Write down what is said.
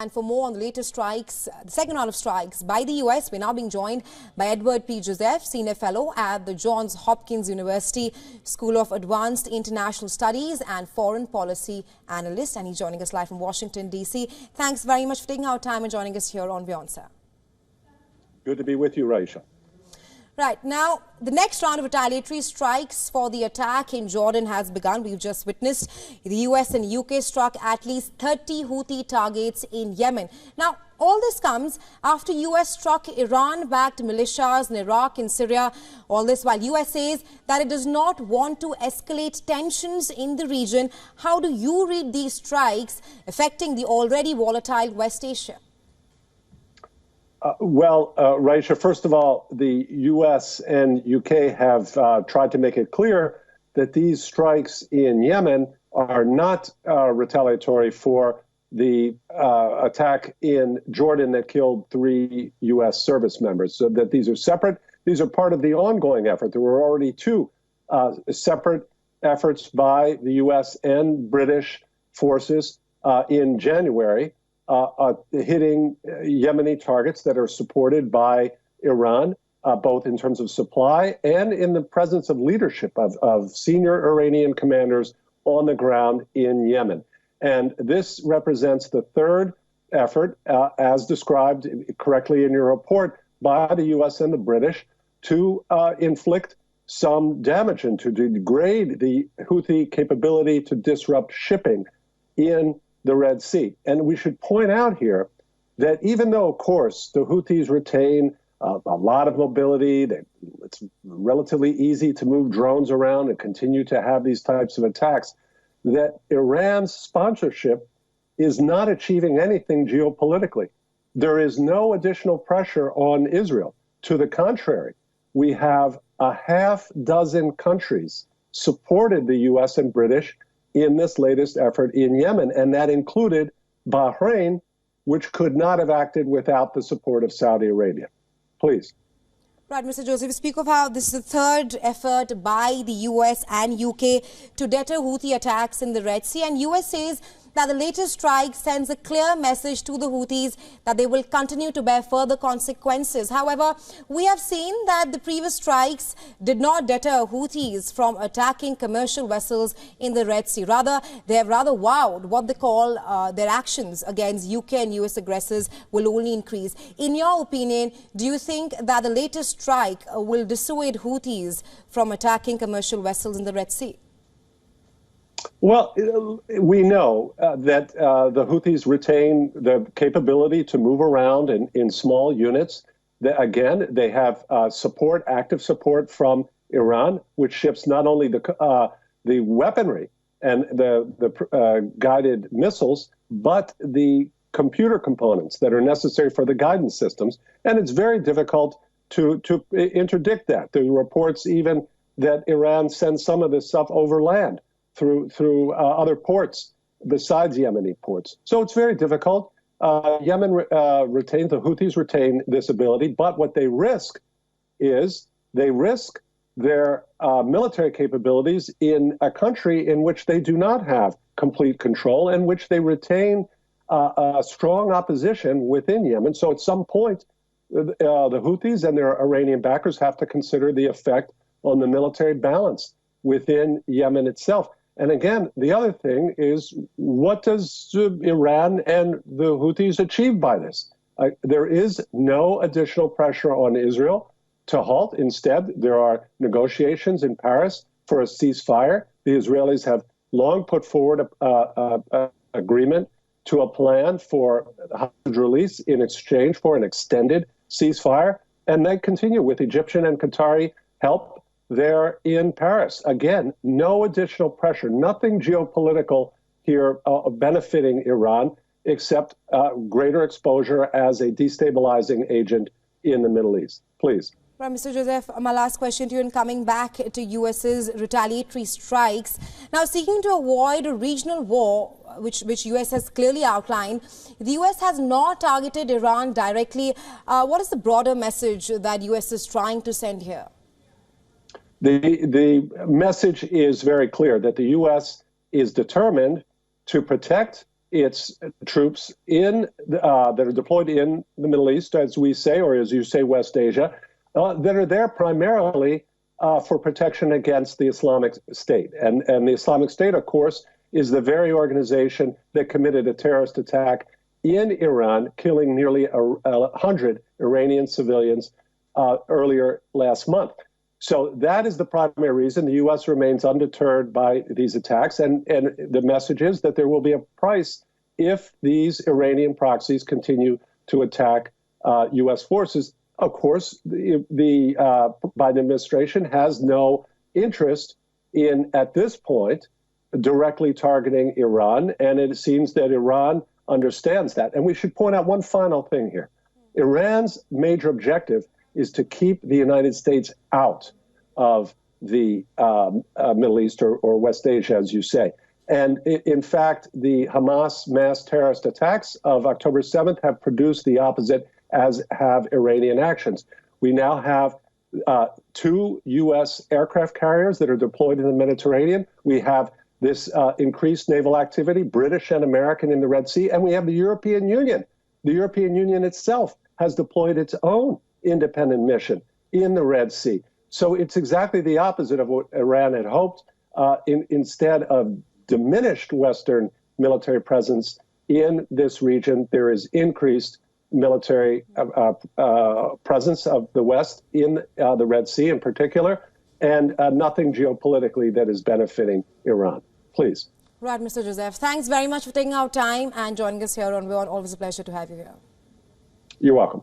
And for more on the latest strikes, the second round of strikes by the U.S., we're now being joined by Edward P. Joseph, Senior Fellow at the Johns Hopkins University School of Advanced International Studies and Foreign Policy Analyst. And he's joining us live from Washington, D.C. Thanks very much for taking our time and joining us here on WION, sir. Good to be with you, Raisha. Right. Now, the next round of retaliatory strikes for the attack in Jordan has begun. We've just witnessed the US and UK struck at least 30 Houthi targets in Yemen. Now, all this comes after US struck Iran-backed militias in Iraq and Syria. All this while US says that it does not want to escalate tensions in the region. How do you read these strikes affecting the already volatile West Asia? Raisha, first of all, the U.S. and UK have tried to make it clear that these strikes in Yemen are not retaliatory for the attack in Jordan that killed 3 U.S. service members, so that these are separate. These are part of the ongoing effort. There were already 2 separate efforts by the U.S. and British forces in January hitting Yemeni targets that are supported by Iran, both in terms of supply and in the presence of leadership of senior Iranian commanders on the ground in Yemen. And this represents the 3rd effort, as described correctly in your report, by the U.S. and the British to inflict some damage and to degrade the Houthi capability to disrupt shipping in the Red Sea. And we should point out here that even though, of course, the Houthis retain a lot of mobility, it's relatively easy to move drones around and continue to have these types of attacks, that Iran's sponsorship is not achieving anything geopolitically. There is no additional pressure on Israel. To the contrary, we have a half dozen countries supported the U.S. and British in this latest effort in Yemen, and that included Bahrain, which could not have acted without the support of Saudi Arabia. Please. Right, Mr. Joseph, you speak of how this is the 3rd effort by the US and UK to deter Houthi attacks in the Red Sea, and US says that the latest strike sends a clear message to the Houthis that they will continue to bear further consequences. However, we have seen that the previous strikes did not deter Houthis from attacking commercial vessels in the Red Sea. Rather, they have wowed what they call their actions against UK and US aggressors will only increase. In your opinion, do you think that the latest strike will dissuade Houthis from attacking commercial vessels in the Red Sea? Well, we know that the Houthis retain the capability to move around in small units. Again, they have support, active support from Iran, which ships not only the weaponry and the guided missiles, but the computer components that are necessary for the guidance systems. And it's very difficult to interdict that. There are reports even that Iran sends some of this stuff over land through other ports besides Yemeni ports. So it's very difficult. Yemen retains, the Houthis retain this ability, but what they risk is they risk their military capabilities in a country in which they do not have complete control, and which they retain a strong opposition within Yemen. So at some point, the Houthis and their Iranian backers have to consider the effect on the military balance within Yemen itself. And again, the other thing is, what does Iran and the Houthis achieve by this? There is no additional pressure on Israel to halt. Instead, there are negotiations in Paris for a ceasefire. The Israelis have long put forward an agreement to a plan for hostage release in exchange for an extended ceasefire. And they continue with Egyptian and Qatari help there in Paris. Again, no additional pressure, nothing geopolitical here benefiting Iran, except greater exposure as a destabilizing agent in the Middle East. Please. Right, Mr. Joseph, my last question to you, and coming back to US's retaliatory strikes. Now, seeking to avoid a regional war, which US has clearly outlined, the US has not targeted Iran directly. What is the broader message that US is trying to send here? The message is very clear that the U.S. is determined to protect its troops that are deployed in the Middle East, as we say, or as you say, West Asia, that are there primarily for protection against the Islamic State. And the Islamic State, of course, is the very organization that committed a terrorist attack in Iran, killing nearly 100 Iranian civilians earlier last month. So that is the primary reason the U.S. remains undeterred by these attacks. And the message is that there will be a price if these Iranian proxies continue to attack U.S. forces. Of course, the Biden administration has no interest in, at this point, directly targeting Iran. And it seems that Iran understands that. And we should point out one final thing here. Iran's major objective is to keep the United States out of the Middle East or West Asia, as you say. And in fact, the Hamas mass terrorist attacks of October 7th have produced the opposite, as have Iranian actions. We now have 2 U.S. aircraft carriers that are deployed in the Mediterranean. We have this increased naval activity, British and American, in the Red Sea. And we have the European Union. The European Union itself has deployed its own independent mission in the Red Sea. So it's exactly the opposite of what Iran had hoped. Instead of diminished Western military presence in this region, there is increased military presence of the West in the Red Sea in particular, and nothing geopolitically that is benefiting Iran. Please. Right, Mr. Joseph. Thanks very much for taking our time and joining us here on WION. Always a pleasure to have you here. You're welcome.